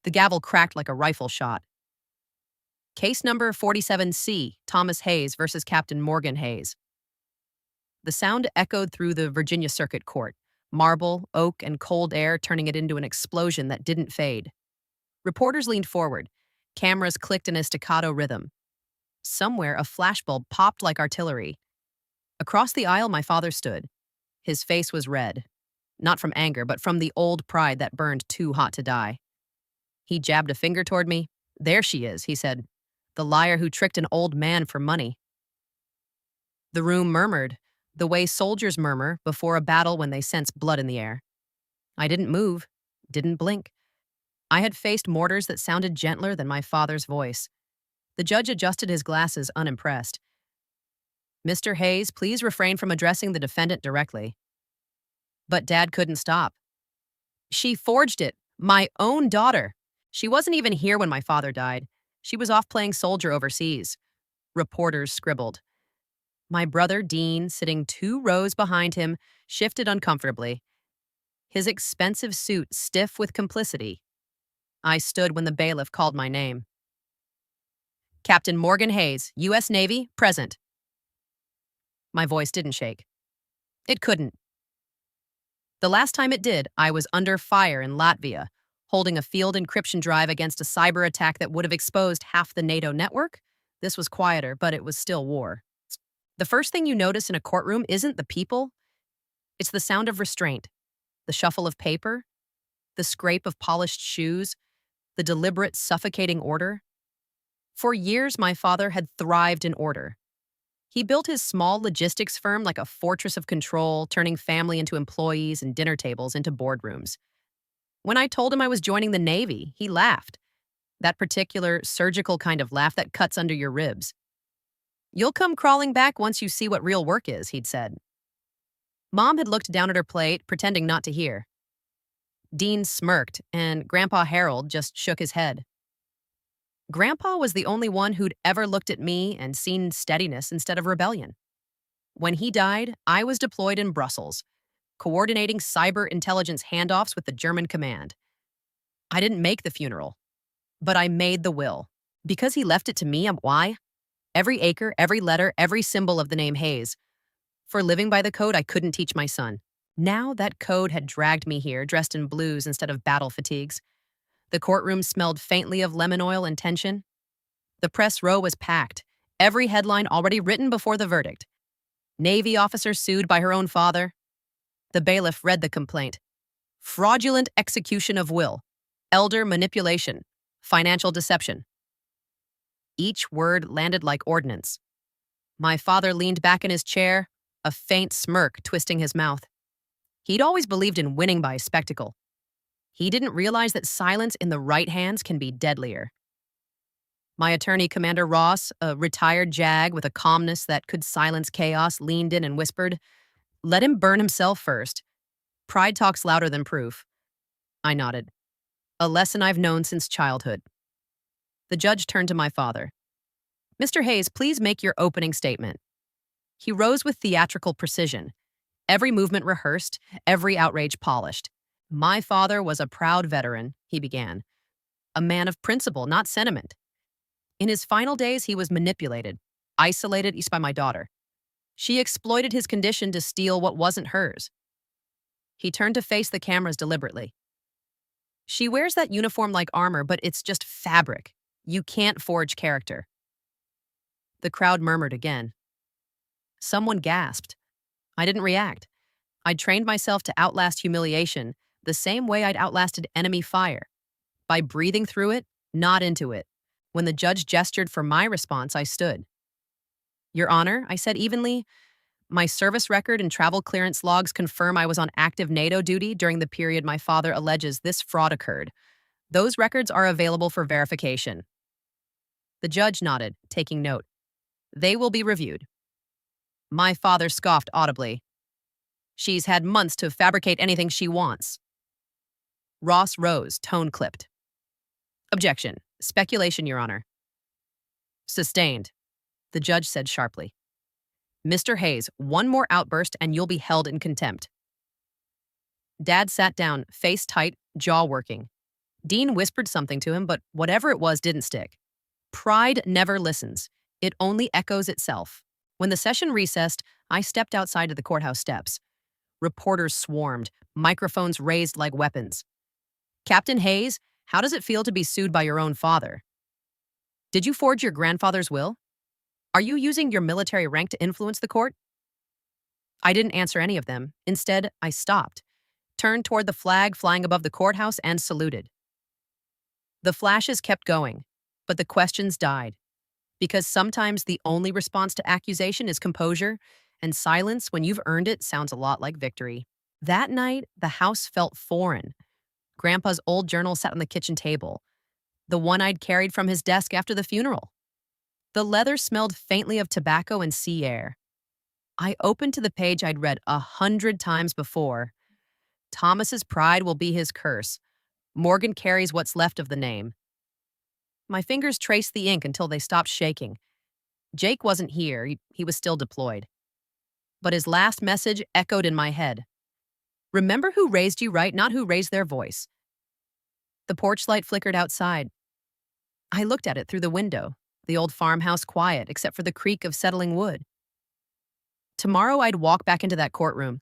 The gavel cracked like a rifle shot. Case number 47C, Thomas Hayes versus Captain Morgan Hayes. The sound echoed through the Virginia Circuit Court, marble, oak, and cold air turning it into an explosion that didn't fade. Reporters leaned forward. Cameras clicked in a staccato rhythm. Somewhere, a flashbulb popped like artillery. Across the aisle, my father stood. His face was red. Not from anger, but from the old pride that burned too hot to die. He jabbed a finger toward me. "There she is," he said. "The liar who tricked an old man for money." The room murmured, the way soldiers murmur before a battle when they sense blood in the air. I didn't move, didn't blink. I had faced mortars that sounded gentler than my father's voice. The judge adjusted his glasses, unimpressed. "Mr. Hayes, please refrain from addressing the defendant directly." But Dad couldn't stop. "She forged it. My own daughter. She wasn't even here when my father died. She was off playing soldier overseas." Reporters scribbled. My brother, Dean, sitting 2 rows behind him, shifted uncomfortably. His expensive suit stiff with complicity. I stood when the bailiff called my name. "Captain Morgan Hayes, U.S. Navy, present." My voice didn't shake. It couldn't. The last time it did, I was under fire in Latvia, holding a field encryption drive against a cyber attack that would have exposed half the NATO network. This was quieter, but it was still war. The first thing you notice in a courtroom isn't the people. It's the sound of restraint, the shuffle of paper, the scrape of polished shoes, the deliberate, suffocating order. For years, my father had thrived in order. He built his small logistics firm like a fortress of control, turning family into employees and dinner tables into boardrooms. When I told him I was joining the Navy, he laughed. That particular surgical kind of laugh that cuts under your ribs. "You'll come crawling back once you see what real work is," he'd said. Mom had looked down at her plate, pretending not to hear. Dean smirked, and Grandpa Harold just shook his head. Grandpa was the only one who'd ever looked at me and seen steadiness instead of rebellion. When he died, I was deployed in Brussels, coordinating cyber intelligence handoffs with the German command. I didn't make the funeral, but I made the will. Because he left it to me, why? Every acre, every letter, every symbol of the name Hayes. For living by the code I couldn't teach my son. Now that code had dragged me here, dressed in blues instead of battle fatigues. The courtroom smelled faintly of lemon oil and tension. The press row was packed, every headline already written before the verdict. Navy officer sued by her own father. The bailiff read the complaint. Fraudulent execution of will, elder manipulation, financial deception. Each word landed like ordnance. My father leaned back in his chair, a faint smirk twisting his mouth. He'd always believed in winning by spectacle. He didn't realize that silence in the right hands can be deadlier. My attorney, Commander Ross, a retired JAG with a calmness that could silence chaos, leaned in and whispered, "Let him burn himself first. Pride talks louder than proof." I nodded. A lesson I've known since childhood. The judge turned to my father. "Mr. Hayes, please make your opening statement." He rose with theatrical precision. Every movement rehearsed, every outrage polished. "My father was a proud veteran," he began. "A man of principle, not sentiment. In his final days, he was manipulated, isolated east by my daughter. She exploited his condition to steal what wasn't hers." He turned to face the cameras deliberately. "She wears that uniform like armor, but it's just fabric. You can't forge character." The crowd murmured again. Someone gasped. I didn't react. I'd trained myself to outlast humiliation the same way I'd outlasted enemy fire. By breathing through it, not into it. When the judge gestured for my response, I stood. "Your Honor," I said evenly, "my service record and travel clearance logs confirm I was on active NATO duty during the period my father alleges this fraud occurred. Those records are available for verification." The judge nodded, taking note. "They will be reviewed." My father scoffed audibly. "She's had months to fabricate anything she wants." Ross rose, tone clipped. "Objection. Speculation, Your Honor." "Sustained," the judge said sharply. "Mr. Hayes, one more outburst and you'll be held in contempt." Dad sat down, face tight, jaw working. Dean whispered something to him, but whatever it was didn't stick. Pride never listens. It only echoes itself. When the session recessed, I stepped outside to the courthouse steps. Reporters swarmed, microphones raised like weapons. Captain Hayes, how does it feel to be sued by your own father? Did you forge your grandfather's will? Are you using your military rank to influence the court? I didn't answer any of them. Instead, I stopped, turned toward the flag flying above the courthouse, and saluted. The flashes kept going, but the questions died. Because sometimes the only response to accusation is composure, and silence when you've earned it sounds a lot like victory. That night, the house felt foreign. Grandpa's old journal sat on the kitchen table, the one I'd carried from his desk after the funeral. The leather smelled faintly of tobacco and sea air. I opened to the page I'd read 100 times before. Thomas's pride will be his curse. Morgan carries what's left of the name. My fingers traced the ink until they stopped shaking. Jake wasn't here, he was still deployed. But his last message echoed in my head. Remember who raised you right, not who raised their voice. The porch light flickered outside. I looked at it through the window, the old farmhouse quiet except for the creak of settling wood. Tomorrow I'd walk back into that courtroom.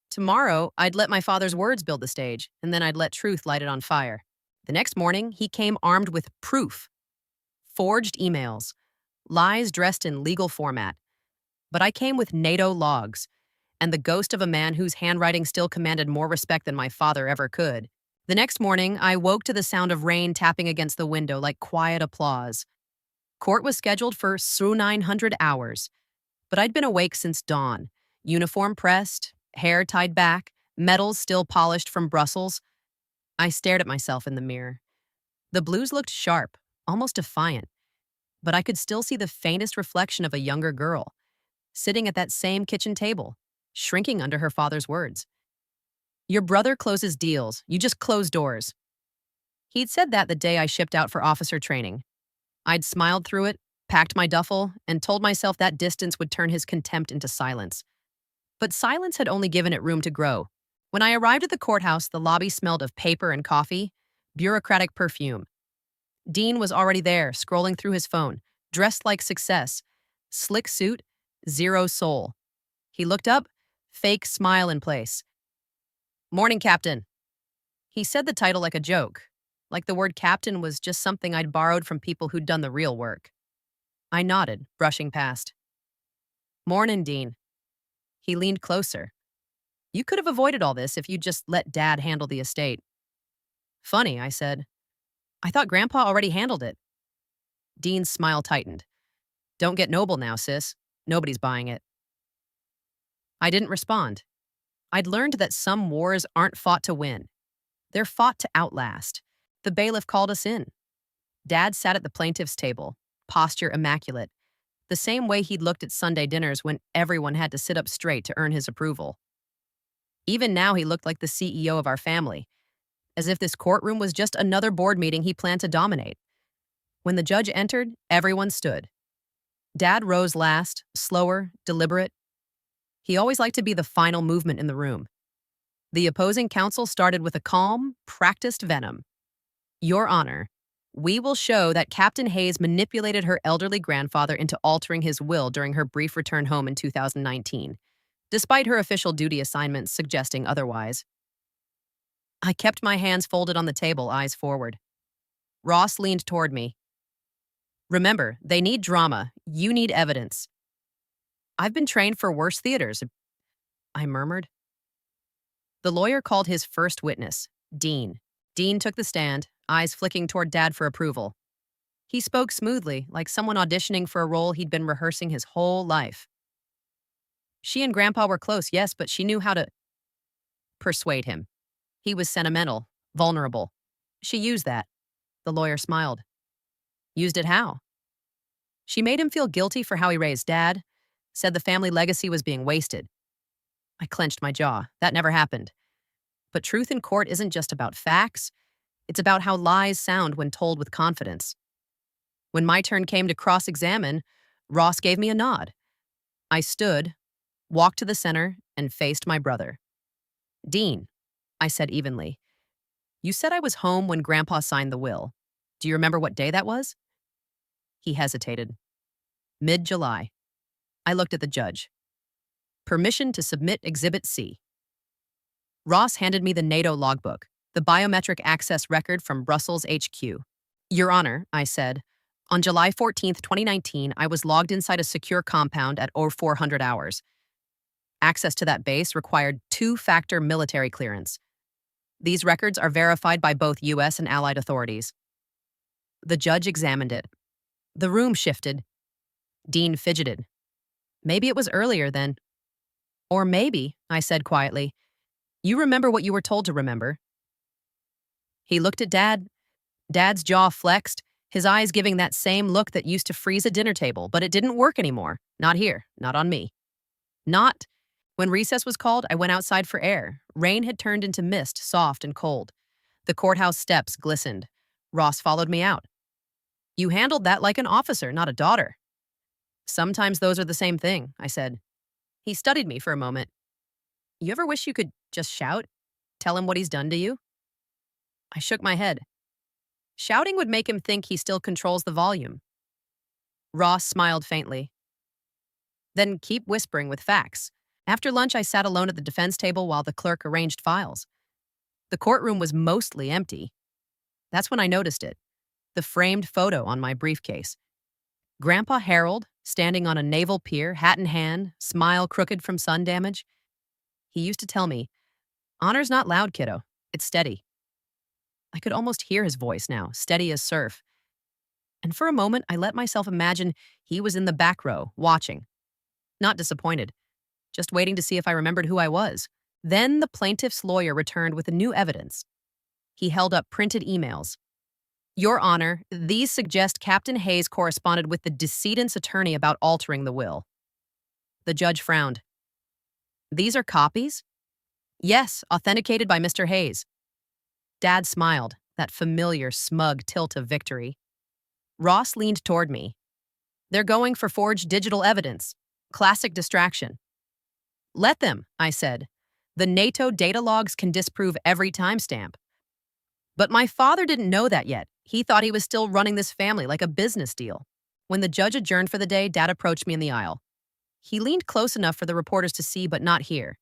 Tomorrow I'd let my father's words build the stage, and then I'd let truth light it on fire. The next morning, he came armed with proof. Forged emails. Lies dressed in legal format. But I came with NATO logs, and the ghost of a man whose handwriting still commanded more respect than my father ever could. The next morning, I woke to the sound of rain tapping against the window like quiet applause. Court was scheduled for 900 hours, but I'd been awake since dawn, uniform pressed, hair tied back, medals still polished from Brussels. I stared at myself in the mirror. The blues looked sharp, almost defiant, but I could still see the faintest reflection of a younger girl, sitting at that same kitchen table, shrinking under her father's words. Your brother closes deals, you just close doors. He'd said that the day I shipped out for officer training. I'd smiled through it, packed my duffel, and told myself that distance would turn his contempt into silence. But silence had only given it room to grow. When I arrived at the courthouse, the lobby smelled of paper and coffee, bureaucratic perfume. Dean was already there, scrolling through his phone, dressed like success. Slick suit, zero soul. He looked up, fake smile in place. Morning, Captain. He said the title like a joke, like the word captain was just something I'd borrowed from people who'd done the real work. I nodded, brushing past. Mornin', Dean. He leaned closer. You could have avoided all this if you'd just let Dad handle the estate. Funny, I said. I thought Grandpa already handled it. Dean's smile tightened. Don't get noble now, sis. Nobody's buying it. I didn't respond. I'd learned that some wars aren't fought to win. They're fought to outlast. The bailiff called us in. Dad sat at the plaintiff's table, posture immaculate, the same way he'd looked at Sunday dinners when everyone had to sit up straight to earn his approval. Even now he looked like the CEO of our family, as if this courtroom was just another board meeting he planned to dominate. When the judge entered, everyone stood. Dad rose last, slower, deliberate. He always liked to be the final movement in the room. The opposing counsel started with a calm, practiced venom. Your Honor, we will show that Captain Hayes manipulated her elderly grandfather into altering his will during her brief return home in 2019, despite her official duty assignments suggesting otherwise. I kept my hands folded on the table, eyes forward. Ross leaned toward me. Remember, they need drama. You need evidence. I've been trained for worse theaters, I murmured. The lawyer called his first witness, Dean. Dean took the stand, eyes flicking toward Dad for approval. He spoke smoothly, like someone auditioning for a role he'd been rehearsing his whole life. She and Grandpa were close, yes, but she knew how to persuade him. He was sentimental, vulnerable. She used that. The lawyer smiled. Used it how? She made him feel guilty for how he raised Dad, said the family legacy was being wasted. I clenched my jaw. That never happened. But truth in court isn't just about facts. It's about how lies sound when told with confidence. When my turn came to cross-examine, Ross gave me a nod. I stood, walked to the center, and faced my brother. Dean, I said evenly, You said I was home when Grandpa signed the will. Do you remember what day that was? He hesitated. Mid-July. I looked at the judge. Permission to submit Exhibit C. Ross handed me the NATO logbook, the biometric access record from Brussels HQ. Your Honor, I said, on July 14th, 2019, I was logged inside a secure compound at 0400 hours. Access to that base required two-factor military clearance. These records are verified by both U.S. and Allied authorities. The judge examined it. The room shifted. Dean fidgeted. Maybe it was earlier then. Or maybe, I said quietly, you remember what you were told to remember. He looked at Dad. Dad's jaw flexed, his eyes giving that same look that used to freeze a dinner table, but it didn't work anymore. Not here, not on me. Not. When recess was called, I went outside for air. Rain had turned into mist, soft and cold. The courthouse steps glistened. Ross followed me out. You handled that like an officer, not a daughter. Sometimes those are the same thing, I said. He studied me for a moment. You ever wish you could just shout? Tell him what he's done to you? I shook my head. Shouting would make him think he still controls the volume. Ross smiled faintly. Then keep whispering with facts. After lunch, I sat alone at the defense table while the clerk arranged files. The courtroom was mostly empty. That's when I noticed it. The framed photo on my briefcase. Grandpa Harold, standing on a naval pier, hat in hand, smile crooked from sun damage. He used to tell me, honor's not loud, kiddo. It's steady. I could almost hear his voice now, steady as surf. And for a moment, I let myself imagine he was in the back row, watching. Not disappointed, just waiting to see if I remembered who I was. Then the plaintiff's lawyer returned with new evidence. He held up printed emails. Your Honor, these suggest Captain Hayes corresponded with the decedent's attorney about altering the will. The judge frowned. These are copies? Yes, authenticated by Mr. Hayes. Dad smiled, that familiar, smug tilt of victory. Ross leaned toward me. They're going for forged digital evidence. Classic distraction. Let them, I said. The NATO data logs can disprove every timestamp. But my father didn't know that yet. He thought he was still running this family like a business deal. When the judge adjourned for the day, Dad approached me in the aisle. He leaned close enough for the reporters to see, but not hear.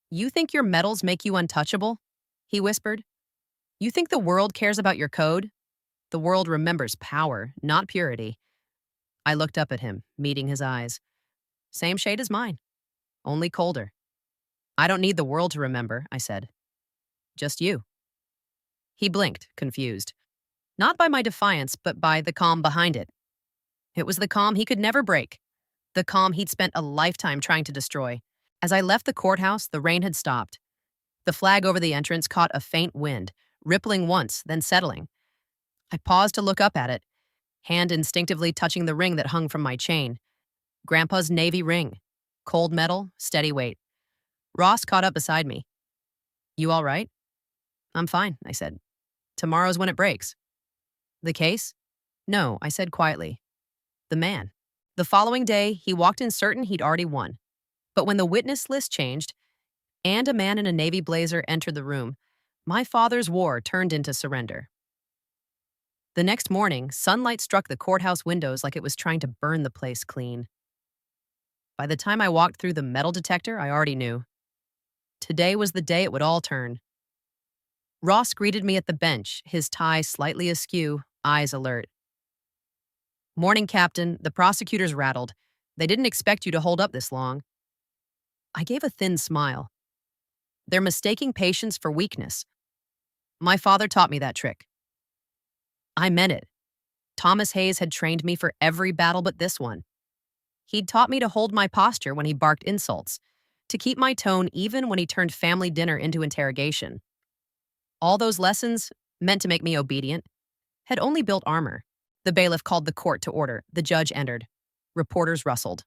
You think your medals make you untouchable? He whispered. You think the world cares about your code? The world remembers power, not purity. I looked up at him, meeting his eyes. Same shade as mine, only colder. I don't need the world to remember, I said. Just you. He blinked, confused. Not by my defiance, but by the calm behind it. It was the calm he could never break. The calm he'd spent a lifetime trying to destroy. As I left the courthouse, the rain had stopped. The flag over the entrance caught a faint wind, rippling once, then settling. I paused to look up at it, hand instinctively touching the ring that hung from my chain. Grandpa's navy ring. Cold metal, steady weight. Ross caught up beside me. You all right? I'm fine, I said. Tomorrow's when it breaks. The case? No, I said quietly. The man. The following day, he walked in certain he'd already won. But when the witness list changed, and a man in a navy blazer entered the room, my father's war turned into surrender. The next morning, sunlight struck the courthouse windows like it was trying to burn the place clean. By the time I walked through the metal detector, I already knew. Today was the day it would all turn. Ross greeted me at the bench, his tie slightly askew, eyes alert. Morning, Captain. The prosecutors rattled. They didn't expect you to hold up this long. I gave a thin smile. They're mistaking patience for weakness. My father taught me that trick. I meant it. Thomas Hayes had trained me for every battle but this one. He'd taught me to hold my posture when he barked insults, to keep my tone even when he turned family dinner into interrogation. All those lessons, meant to make me obedient, had only built armor. The bailiff called the court to order. The judge entered. Reporters rustled.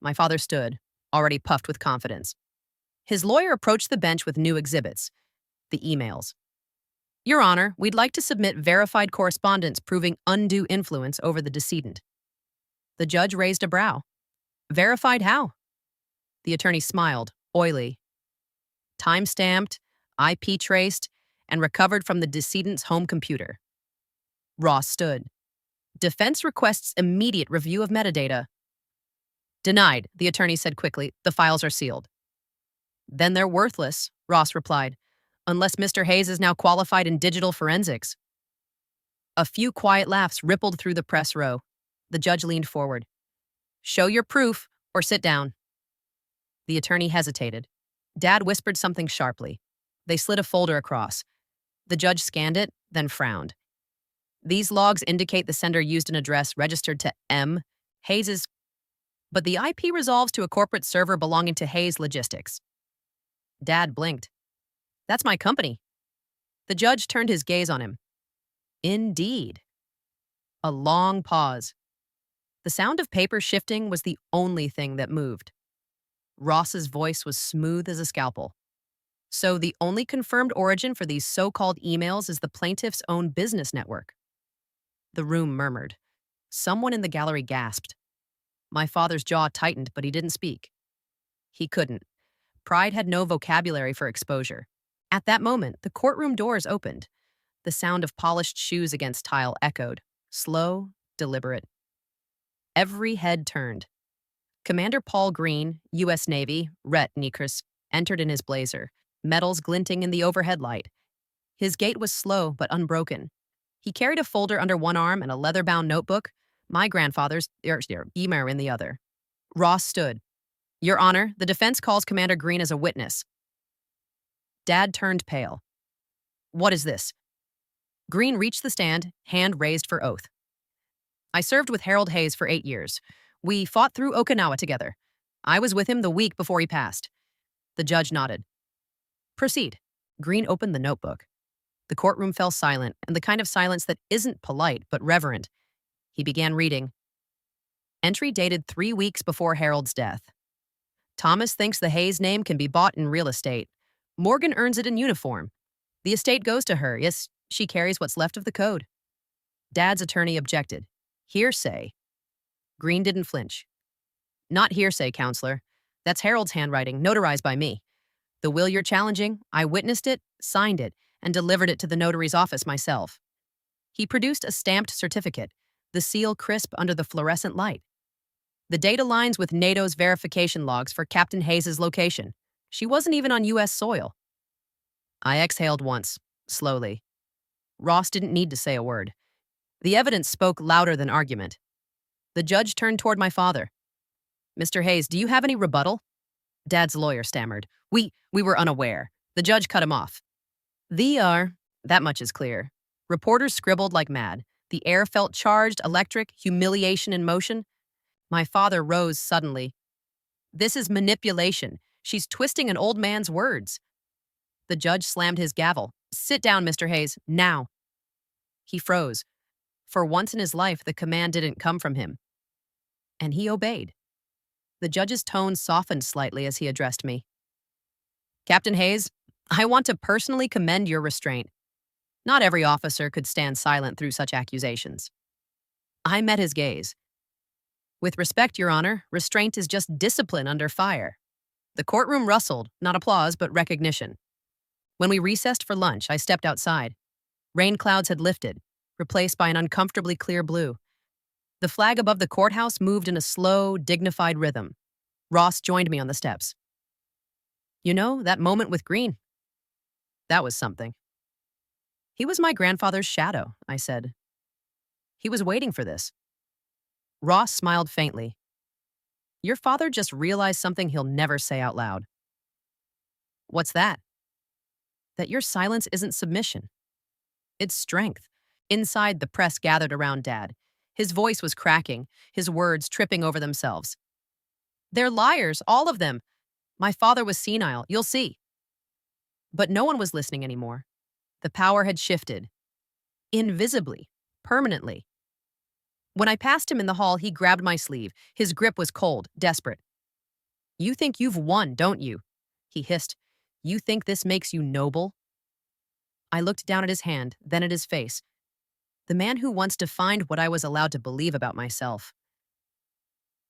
My father stood, already puffed with confidence. His lawyer approached the bench with new exhibits. The emails. Your Honor, we'd like to submit verified correspondence proving undue influence over the decedent. The judge raised a brow. Verified how? The attorney smiled, oily. Time-stamped, IP traced, and recovered from the decedent's home computer. Ross stood. Defense requests immediate review of metadata. Denied, the attorney said quickly. The files are sealed. Then they're worthless, Ross replied, unless Mr. Hayes is now qualified in digital forensics. A few quiet laughs rippled through the press row. The judge leaned forward. Show your proof or sit down. The attorney hesitated. Dad whispered something sharply. They slid a folder across. The judge scanned it, then frowned. These logs indicate the sender used an address registered to M. Hayes's, but the IP resolves to a corporate server belonging to Hayes Logistics. Dad blinked. That's my company. The judge turned his gaze on him. Indeed. A long pause. The sound of paper shifting was the only thing that moved. Ross's voice was smooth as a scalpel. So the only confirmed origin for these so-called emails is the plaintiff's own business network. The room murmured. Someone in the gallery gasped. My father's jaw tightened, but he didn't speak. He couldn't. Pride had no vocabulary for exposure. At that moment, the courtroom doors opened. The sound of polished shoes against tile echoed. Slow, deliberate. Every head turned. Commander Paul Green, U.S. Navy, Rhett Niekris, entered in his blazer, metals glinting in the overhead light. His gait was slow but unbroken. He carried a folder under one arm and a leather-bound notebook, my grandfather's email in the other. Ross stood. Your Honor, the defense calls Commander Green as a witness. Dad turned pale. What is this? Green reached the stand, hand raised for oath. I served with Harold Hayes for 8 years. We fought through Okinawa together. I was with him the week before he passed. The judge nodded. Proceed. Green opened the notebook. The courtroom fell silent, and the kind of silence that isn't polite but reverent. He began reading. Entry dated 3 weeks before Harold's death. Thomas thinks the Hayes name can be bought in real estate. Morgan earns it in uniform. The estate goes to her. Yes, she carries what's left of the code. Dad's attorney objected. Hearsay. Green didn't flinch. Not hearsay, counselor. That's Harold's handwriting, notarized by me. The will you're challenging, I witnessed it, signed it, and delivered it to the notary's office myself. He produced a stamped certificate, the seal crisp under the fluorescent light. The date aligns with NATO's verification logs for Captain Hayes' location. She wasn't even on U.S. soil. I exhaled once, slowly. Ross didn't need to say a word. The evidence spoke louder than argument. The judge turned toward my father. Mr. Hayes, do you have any rebuttal? Dad's lawyer stammered. We were unaware. The judge cut him off. That much is clear. Reporters scribbled like mad. The air felt charged, electric, humiliation in motion. My father rose suddenly. This is manipulation. She's twisting an old man's words. The judge slammed his gavel. Sit down, Mr. Hayes, now. He froze. For once in his life, the command didn't come from him. And he obeyed. The judge's tone softened slightly as he addressed me. Captain Hayes, I want to personally commend your restraint. Not every officer could stand silent through such accusations. I met his gaze. With respect, Your Honor, restraint is just discipline under fire. The courtroom rustled, not applause, but recognition. When we recessed for lunch, I stepped outside. Rain clouds had lifted, replaced by an uncomfortably clear blue. The flag above the courthouse moved in a slow, dignified rhythm. Ross joined me on the steps. You know, that moment with Green. That was something. He was my grandfather's shadow, I said. He was waiting for this. Ross smiled faintly. Your father just realized something he'll never say out loud. What's that? That your silence isn't submission. It's strength. Inside, the press gathered around Dad. His voice was cracking, his words tripping over themselves. They're liars, all of them. My father was senile, you'll see. But no one was listening anymore. The power had shifted. Invisibly, permanently. When I passed him in the hall, he grabbed my sleeve. His grip was cold, desperate. You think you've won, don't you? He hissed. You think this makes you noble? I looked down at his hand, then at his face. The man who once defined what I was allowed to believe about myself.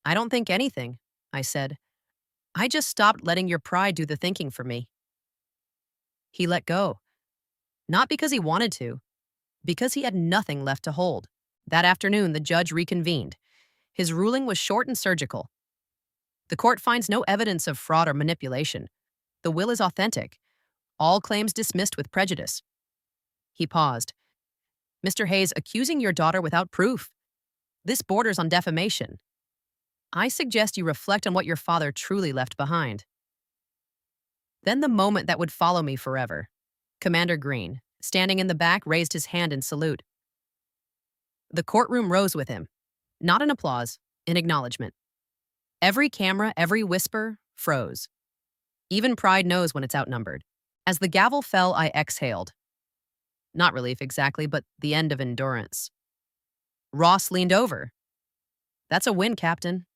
I don't think anything, I said. I just stopped letting your pride do the thinking for me. He let go. Not because he wanted to, because he had nothing left to hold. That afternoon, the judge reconvened. His ruling was short and surgical. The court finds no evidence of fraud or manipulation. The will is authentic. All claims dismissed with prejudice. He paused. Mr. Hayes, accusing your daughter without proof. This borders on defamation. I suggest you reflect on what your father truly left behind. Then the moment that would follow me forever. Commander Green, standing in the back, raised his hand in salute. The courtroom rose with him. Not in applause, in acknowledgement. Every camera, every whisper, froze. Even pride knows when it's outnumbered. As the gavel fell, I exhaled. Not relief exactly, but the end of endurance. Ross leaned over. That's a win, Captain.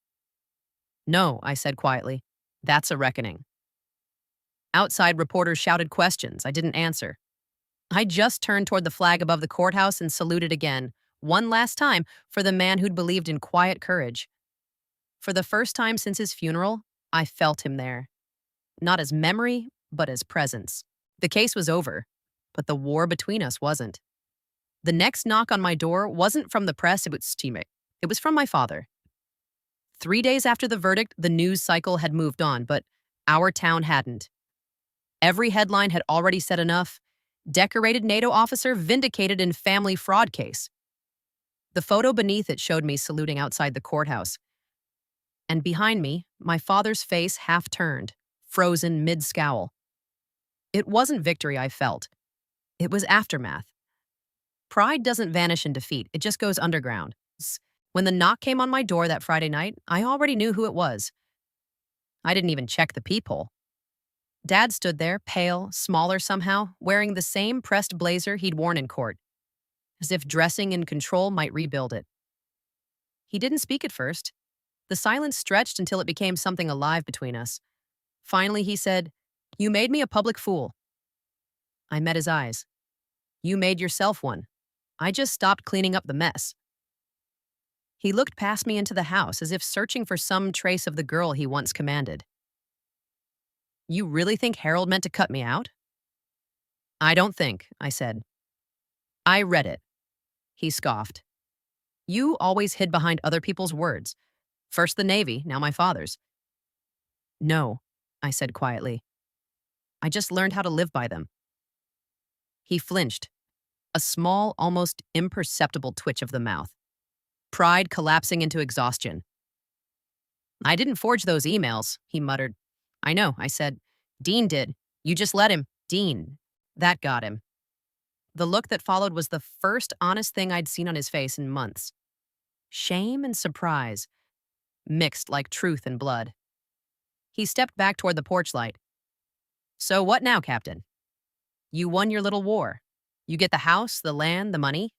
No, I said quietly. That's a reckoning. Outside, reporters shouted questions. I didn't answer. I just turned toward the flag above the courthouse and saluted again, one last time, for the man who'd believed in quiet courage. For the first time since his funeral, I felt him there. Not as memory, but as presence. The case was over, but the war between us wasn't. The next knock on my door wasn't from the press, it was from my father. 3 days after the verdict, the news cycle had moved on, but our town hadn't. Every headline had already said enough. Decorated NATO officer vindicated in family fraud case. The photo beneath it showed me saluting outside the courthouse. And behind me, my father's face half turned, frozen mid-scowl. It wasn't victory I felt. It was aftermath. Pride doesn't vanish in defeat, it just goes underground. When the knock came on my door that Friday night, I already knew who it was. I didn't even check the peephole. Dad stood there, pale, smaller somehow, wearing the same pressed blazer he'd worn in court, as if dressing in control might rebuild it. He didn't speak at first. The silence stretched until it became something alive between us. Finally, he said, "You made me a public fool." I met his eyes. "You made yourself one. I just stopped cleaning up the mess." He looked past me into the house as if searching for some trace of the girl he once commanded. "You really think Harold meant to cut me out?" "I don't think," I said. "I read it." He scoffed. "You always hid behind other people's words. First the Navy, now my father's." "No," I said quietly. "I just learned how to live by them." He flinched, a small, almost imperceptible twitch of the mouth. Pride collapsing into exhaustion. "I didn't forge those emails," he muttered. "I know," I said. "Dean did. You just let him." "Dean." That got him. The look that followed was the first honest thing I'd seen on his face in months. Shame and surprise, mixed like truth and blood. He stepped back toward the porch light. "So what now, Captain? You won your little war. You get the house, the land, the money."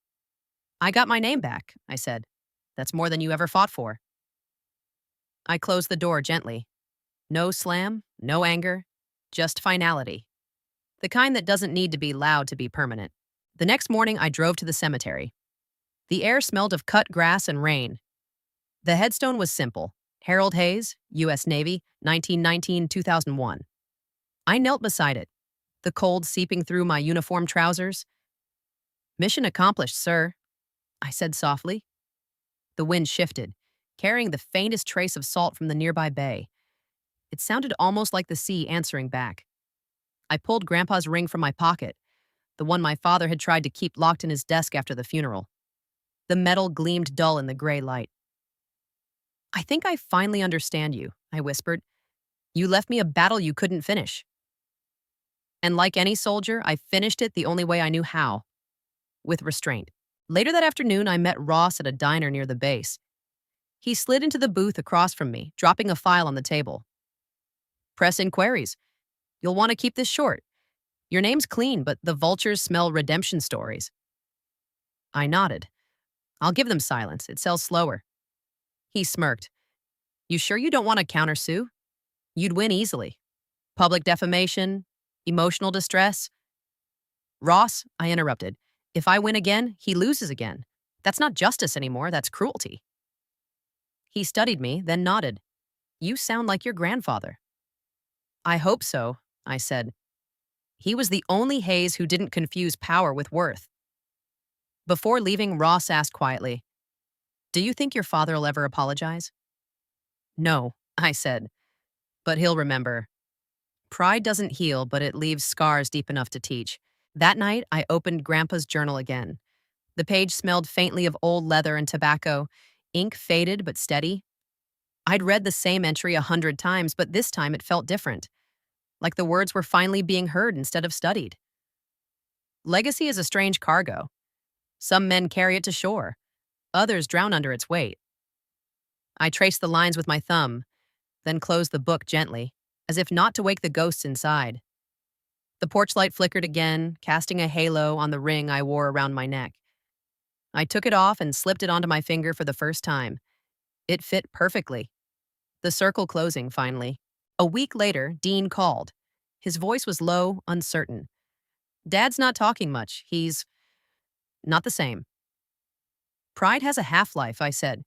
"I got my name back," I said. "That's more than you ever fought for." I closed the door gently. No slam, no anger, just finality. The kind that doesn't need to be loud to be permanent. The next morning, I drove to the cemetery. The air smelled of cut grass and rain. The headstone was simple. Harold Hayes, U.S. Navy, 1919-2001. I knelt beside it, the cold seeping through my uniform trousers. "Mission accomplished, sir," I said softly. The wind shifted, carrying the faintest trace of salt from the nearby bay. It sounded almost like the sea answering back. I pulled Grandpa's ring from my pocket, the one my father had tried to keep locked in his desk after the funeral. The metal gleamed dull in the gray light. "I think I finally understand you," I whispered. "You left me a battle you couldn't finish." And like any soldier, I finished it the only way I knew how, with restraint. Later that afternoon, I met Ross at a diner near the base. He slid into the booth across from me, dropping a file on the table. "Press inquiries. You'll want to keep this short. Your name's clean, but the vultures smell redemption stories." I nodded. "I'll give them silence. It sells slower." He smirked. "You sure you don't want to countersue? You'd win easily. Public defamation, emotional distress." "Ross," I interrupted, "if I win again, he loses again. That's not justice anymore, that's cruelty." He studied me, then nodded. "You sound like your grandfather." "I hope so," I said. He was the only Hayes who didn't confuse power with worth. Before leaving, Ross asked quietly, "Do you think your father will ever apologize?" "No," I said, "but he'll remember. Pride doesn't heal, but it leaves scars deep enough to teach." That night, I opened Grandpa's journal again. The page smelled faintly of old leather and tobacco, ink faded but steady. I'd read the same entry 100 times, but this time it felt different, like the words were finally being heard instead of studied. Legacy is a strange cargo. Some men carry it to shore, others drown under its weight. I traced the lines with my thumb, then closed the book gently, as if not to wake the ghosts inside. The porch light flickered again, casting a halo on the ring I wore around my neck. I took it off and slipped it onto my finger for the first time. It fit perfectly. The circle closing, finally. A week later, Dean called. His voice was low, uncertain. "Dad's not talking much. He's not the same." "Pride has a half-life," I said.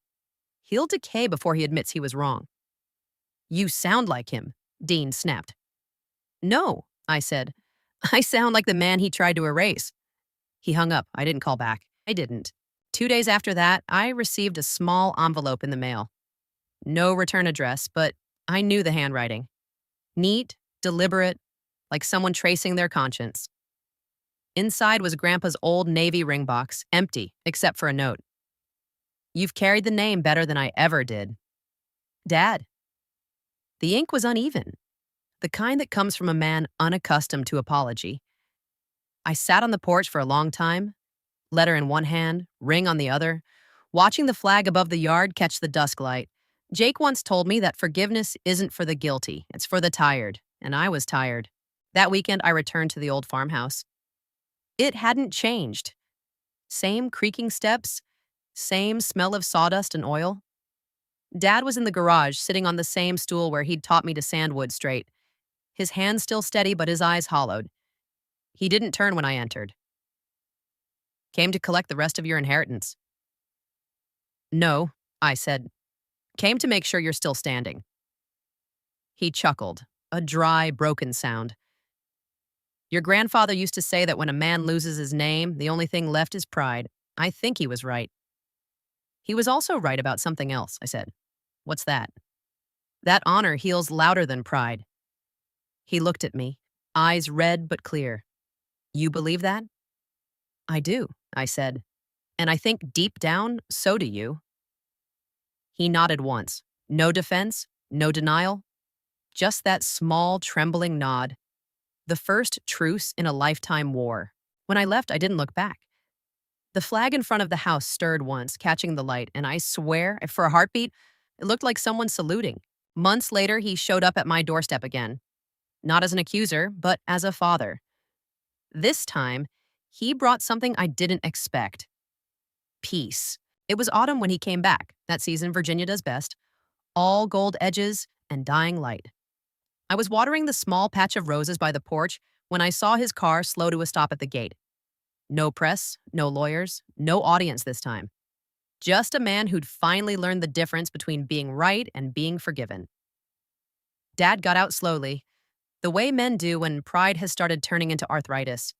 "He'll decay before he admits he was wrong." "You sound like him," Dean snapped. "No," I said. "I sound like the man he tried to erase." He hung up. I didn't call back. I didn't. 2 days after that, I received a small envelope in the mail. No return address, but I knew the handwriting. Neat, deliberate, like someone tracing their conscience. Inside was Grandpa's old Navy ring box, empty, except for a note. "You've carried the name better than I ever did. Dad." The ink was uneven, the kind that comes from a man unaccustomed to apology. I sat on the porch for a long time, letter in one hand, ring on the other, watching the flag above the yard catch the dusk light. Jake once told me that forgiveness isn't for the guilty, it's for the tired, and I was tired. That weekend, I returned to the old farmhouse. It hadn't changed. Same creaking steps, same smell of sawdust and oil. Dad was in the garage, sitting on the same stool where he'd taught me to sand wood straight. His hands still steady, but his eyes hollowed. He didn't turn when I entered. "Came to collect the rest of your inheritance." "No," I said. "Came to make sure you're still standing." He chuckled, a dry, broken sound. "Your grandfather used to say that when a man loses his name, the only thing left is pride. I think he was right." "He was also right about something else," I said. "What's that?" "That honor heals louder than pride." He looked at me, eyes red but clear. "You believe that?" "I do," I said. "And I think deep down, so do you." He nodded once. No defense, no denial. Just that small, trembling nod. The first truce in a lifetime war. When I left, I didn't look back. The flag in front of the house stirred once, catching the light, and I swear, for a heartbeat, it looked like someone saluting. Months later, he showed up at my doorstep again. Not as an accuser, but as a father. This time, he brought something I didn't expect. Peace. It was autumn when he came back. That season, Virginia does best. All gold edges and dying light. I was watering the small patch of roses by the porch when I saw his car slow to a stop at the gate. No press, no lawyers, no audience this time. Just a man who'd finally learned the difference between being right and being forgiven. Dad got out slowly, the way men do when pride has started turning into arthritis.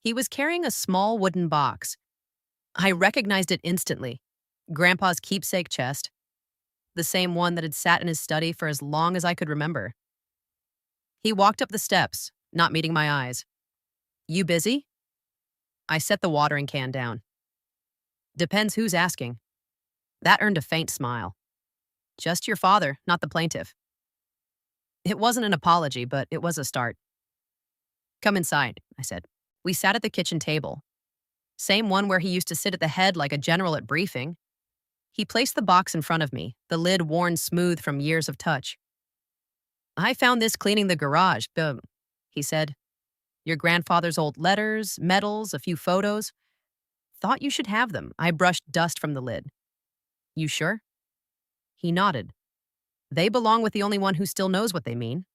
He was carrying a small wooden box. I recognized it instantly. Grandpa's keepsake chest, the same one that had sat in his study for as long as I could remember. He walked up the steps, not meeting my eyes. "You busy?" I set the watering can down. "Depends who's asking." That earned a faint smile. "Just your father, not the plaintiff." It wasn't an apology, but it was a start. "Come inside," I said. We sat at the kitchen table. Same one where he used to sit at the head like a general at briefing. He placed the box in front of me, the lid worn smooth from years of touch. "I found this cleaning the garage," he said. "Your grandfather's old letters, medals, a few photos. Thought you should have them." I brushed dust from the lid. "You sure?" He nodded. "They belong with the only one who still knows what they mean."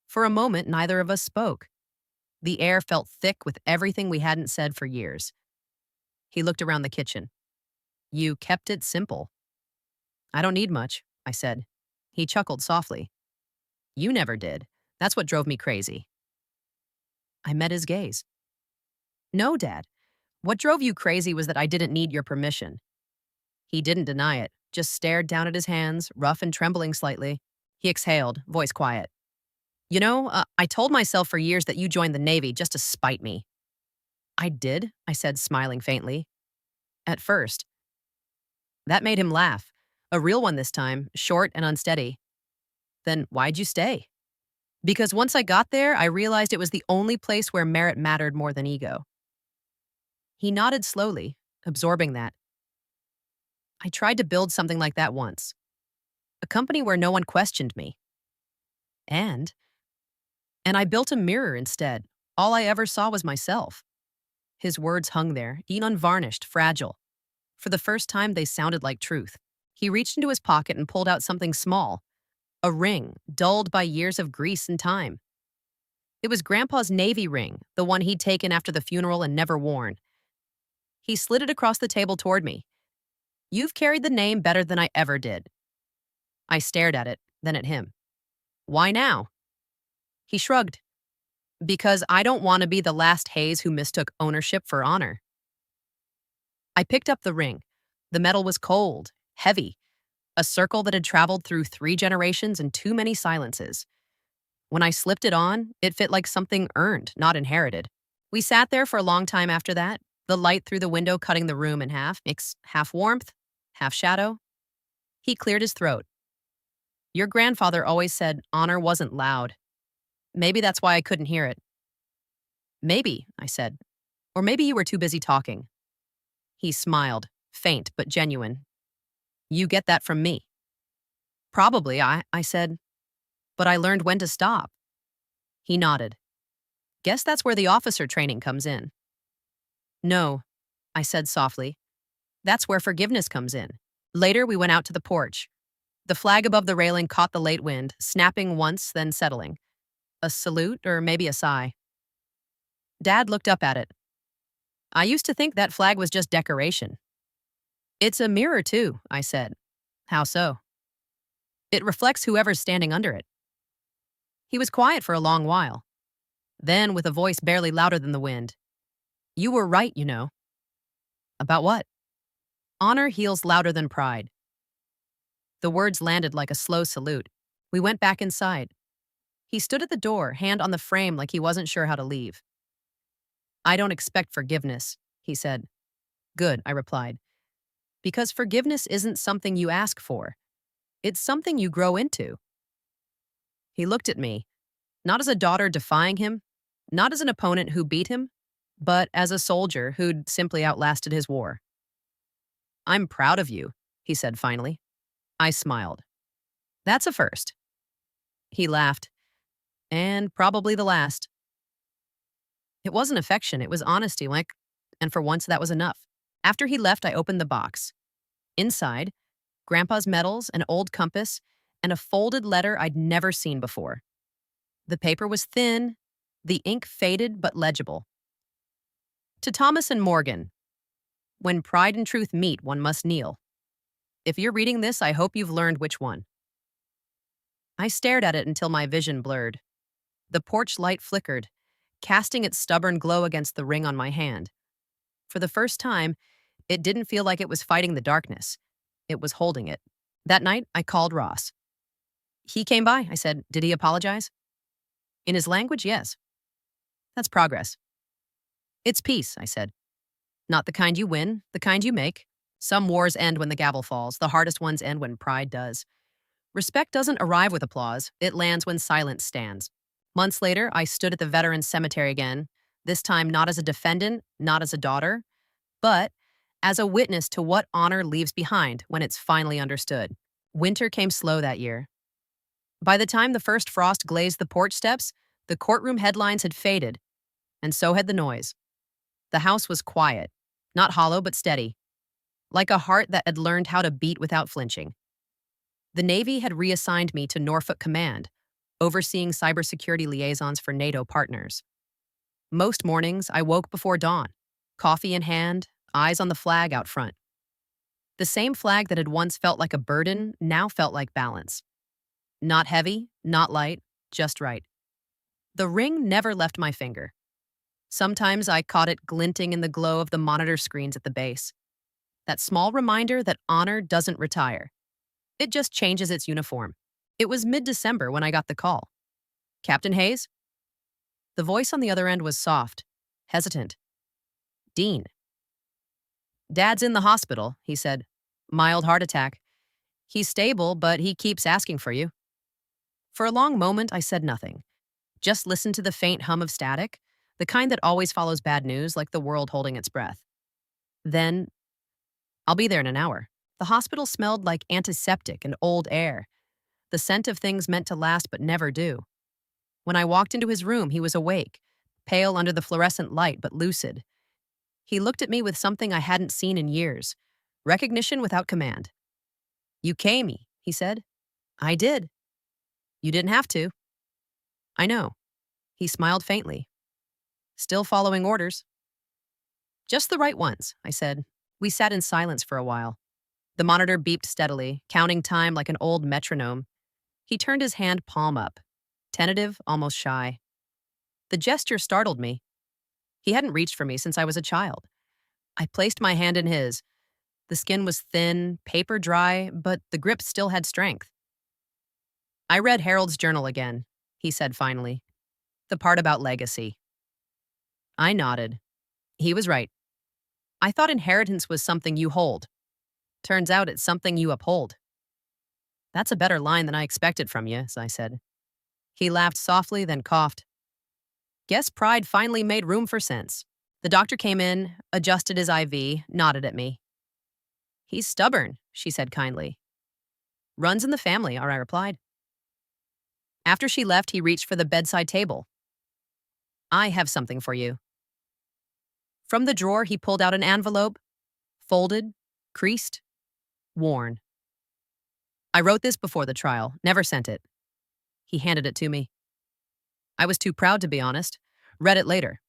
For a moment, neither of us spoke. The air felt thick with everything we hadn't said for years. He looked around the kitchen. "You kept it simple." "I don't need much," I said. He chuckled softly. "You never did. That's what drove me crazy." I met his gaze. No, Dad. What drove you crazy was that I didn't need your permission. He didn't deny it, just stared down at his hands, rough and trembling slightly. He exhaled, voice quiet. I told myself for years that you joined the Navy just to spite me. I did, I said, smiling faintly. At first. That made him laugh. A real one this time, short and unsteady. Then why'd you stay? Because once I got there, I realized it was the only place where merit mattered more than ego. He nodded slowly, absorbing that. I tried to build something like that once. A company where no one questioned me. And I built a mirror instead. All I ever saw was myself. His words hung there, unvarnished, fragile. For the first time, they sounded like truth. He reached into his pocket and pulled out something small. A ring, dulled by years of grease and time. It was Grandpa's Navy ring, the one he'd taken after the funeral and never worn. He slid it across the table toward me. You've carried the name better than I ever did. I stared at it, then at him. Why now? He shrugged. Because I don't want to be the last Hayes who mistook ownership for honor. I picked up the ring. The metal was cold, heavy, a circle that had traveled through 3 generations and too many silences. When I slipped it on, it fit like something earned, not inherited. We sat there for a long time after that, the light through the window cutting the room in half, half warmth, half shadow. He cleared his throat. Your grandfather always said honor wasn't loud. Maybe that's why I couldn't hear it. Maybe, I said. Or maybe you were too busy talking. He smiled, faint but genuine. You get that from me. Probably, I said. But I learned when to stop. He nodded. Guess that's where the officer training comes in. No, I said softly. That's where forgiveness comes in. Later, we went out to the porch. The flag above the railing caught the late wind, snapping once, then settling. A salute, or maybe a sigh. Dad looked up at it. I used to think that flag was just decoration. It's a mirror, too, I said. How so? It reflects whoever's standing under it. He was quiet for a long while. Then, with a voice barely louder than the wind, you were right, you know. About what? Honor heals louder than pride. The words landed like a slow salute. We went back inside. He stood at the door, hand on the frame like he wasn't sure how to leave. I don't expect forgiveness, he said. Good, I replied. Because forgiveness isn't something you ask for. It's something you grow into. He looked at me, not as a daughter defying him, not as an opponent who beat him, but as a soldier who'd simply outlasted his war. I'm proud of you, he said finally. I smiled. That's a first. He laughed. And probably the last. It wasn't affection, it was honesty, and for once that was enough. After he left, I opened the box. Inside, Grandpa's medals, an old compass, and a folded letter I'd never seen before. The paper was thin, the ink faded but legible. To Thomas and Morgan, when pride and truth meet, one must kneel. If you're reading this, I hope you've learned which one. I stared at it until my vision blurred. The porch light flickered, casting its stubborn glow against the ring on my hand. For the first time, it didn't feel like it was fighting the darkness. It was holding it. That night, I called Ross. He came by, I said. Did he apologize? In his language, yes. That's progress. It's peace, I said. Not the kind you win, the kind you make. Some wars end when the gavel falls. The hardest ones end when pride does. Respect doesn't arrive with applause. It lands when silence stands. Months later, I stood at the Veterans Cemetery again, this time not as a defendant, not as a daughter, but as a witness to what honor leaves behind when it's finally understood. Winter came slow that year. By the time the first frost glazed the porch steps, the courtroom headlines had faded, and so had the noise. The house was quiet, not hollow but steady, like a heart that had learned how to beat without flinching. The Navy had reassigned me to Norfolk Command, overseeing cybersecurity liaisons for NATO partners. Most mornings, I woke before dawn, coffee in hand, eyes on the flag out front. The same flag that had once felt like a burden now felt like balance. Not heavy, not light, just right. The ring never left my finger. Sometimes I caught it glinting in the glow of the monitor screens at the base. That small reminder that honor doesn't retire. It just changes its uniform. It was mid-December when I got the call. Captain Hayes? The voice on the other end was soft, hesitant. Dean. Dad's in the hospital, he said. Mild heart attack. He's stable, but he keeps asking for you. For a long moment, I said nothing. Just listened to the faint hum of static, the kind that always follows bad news, like the world holding its breath. Then, I'll be there in an hour. The hospital smelled like antiseptic and old air, the scent of things meant to last but never do. When I walked into his room, he was awake, pale under the fluorescent light but lucid. He looked at me with something I hadn't seen in years, recognition without command. You came me, he said. I did. You didn't have to. I know. He smiled faintly. Still following orders. Just the right ones, I said. We sat in silence for a while. The monitor beeped steadily, counting time like an old metronome. He turned his hand palm up, tentative, almost shy. The gesture startled me. He hadn't reached for me since I was a child. I placed my hand in his. The skin was thin, paper dry, but the grip still had strength. I read Harold's journal again, he said finally. The part about legacy. I nodded. He was right. I thought inheritance was something you hold. Turns out it's something you uphold. That's a better line than I expected from you, as I said. He laughed softly, then coughed. Guess pride finally made room for sense. The doctor came in, adjusted his IV, nodded at me. He's stubborn, she said kindly. Runs in the family, I replied. After she left, he reached for the bedside table. I have something for you. From the drawer, he pulled out an envelope, folded, creased, worn. I wrote this before the trial, never sent it. He handed it to me. I was too proud to be honest. Read it later.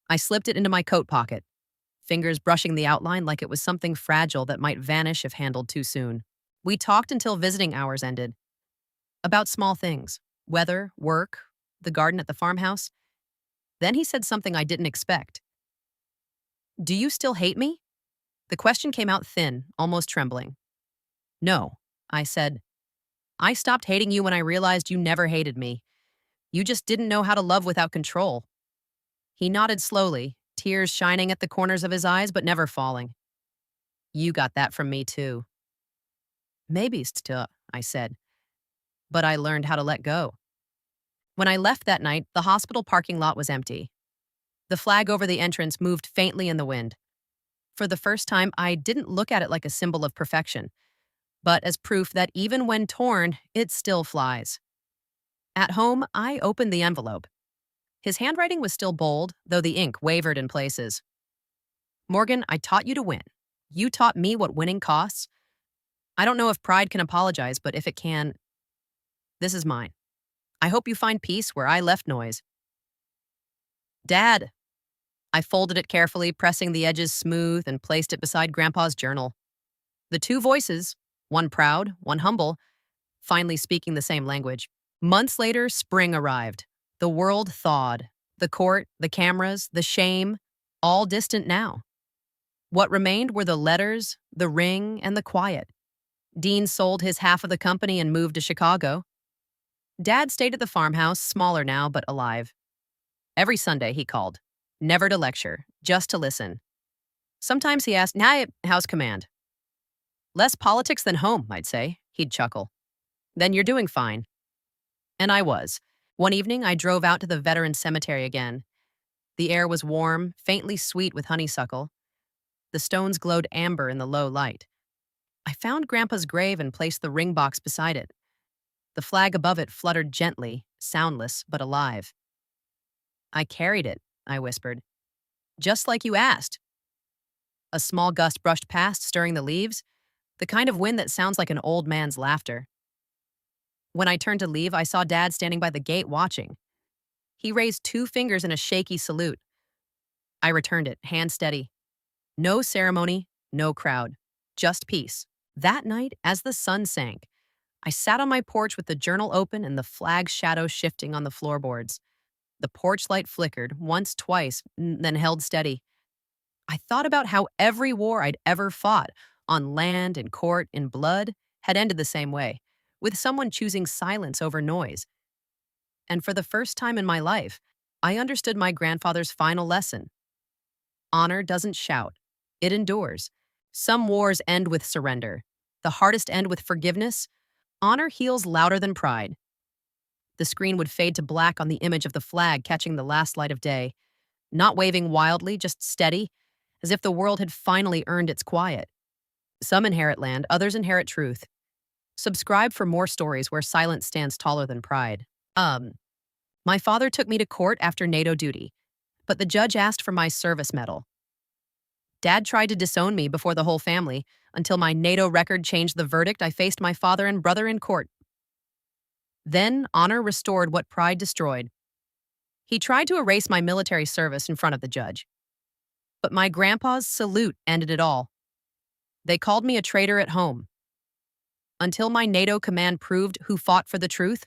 I slipped it into my coat pocket, fingers brushing the outline like it was something fragile that might vanish if handled too soon. We talked until visiting hours ended. About small things, weather, work, the garden at the farmhouse. Then he said something I didn't expect. Do you still hate me? The question came out thin, almost trembling. No, I said. I stopped hating you when I realized you never hated me. You just didn't know how to love without control. He nodded slowly, tears shining at the corners of his eyes but never falling. You got that from me too. Maybe, I said. But I learned how to let go. When I left that night, the hospital parking lot was empty. The flag over the entrance moved faintly in the wind. For the first time, I didn't look at it like a symbol of perfection, but as proof that even when torn, it still flies. At home, I opened the envelope. His handwriting was still bold, though the ink wavered in places. Morgan, I taught you to win. You taught me what winning costs. I don't know if pride can apologize, but if it can, this is mine. I hope you find peace where I left noise. Dad. I folded it carefully, pressing the edges smooth, and placed it beside Grandpa's journal. The two voices, one proud, one humble, finally speaking the same language. Months later, spring arrived. The world thawed. The court, the cameras, the shame, all distant now. What remained were the letters, the ring, and the quiet. Dean sold his half of the company and moved to Chicago. Dad stayed at the farmhouse, smaller now, but alive. Every Sunday he called. Never to lecture, just to listen. Sometimes he asked, how's command? Less politics than home, I'd say. He'd chuckle. Then you're doing fine. And I was. One evening, I drove out to the veteran cemetery again. The air was warm, faintly sweet with honeysuckle. The stones glowed amber in the low light. I found Grandpa's grave and placed the ring box beside it. The flag above it fluttered gently, soundless but alive. I carried it, I whispered. Just like you asked. A small gust brushed past, stirring the leaves, the kind of wind that sounds like an old man's laughter. When I turned to leave, I saw Dad standing by the gate watching. He raised 2 fingers in a shaky salute. I returned it, hand steady. No ceremony, no crowd, just peace. That night, as the sun sank, I sat on my porch with the journal open and the flag's shadow shifting on the floorboards. The porch light flickered, once, twice, then held steady. I thought about how every war I'd ever fought, on land, in court, in blood, had ended the same way, with someone choosing silence over noise. And for the first time in my life, I understood my grandfather's final lesson. Honor doesn't shout, it endures. Some wars end with surrender. The hardest end with forgiveness. Honor heals louder than pride. The screen would fade to black on the image of the flag catching the last light of day, not waving wildly, just steady, as if the world had finally earned its quiet. Some inherit land, others inherit truth. Subscribe for more stories where silence stands taller than pride. My father took me to court after NATO duty, but the judge asked for my service medal. Dad tried to disown me before the whole family. Until my NATO record changed the verdict, I faced my father and brother in court. Then, honor restored what pride destroyed. He tried to erase my military service in front of the judge. But my grandpa's salute ended it all. They called me a traitor at home. Until my NATO command proved who fought for the truth,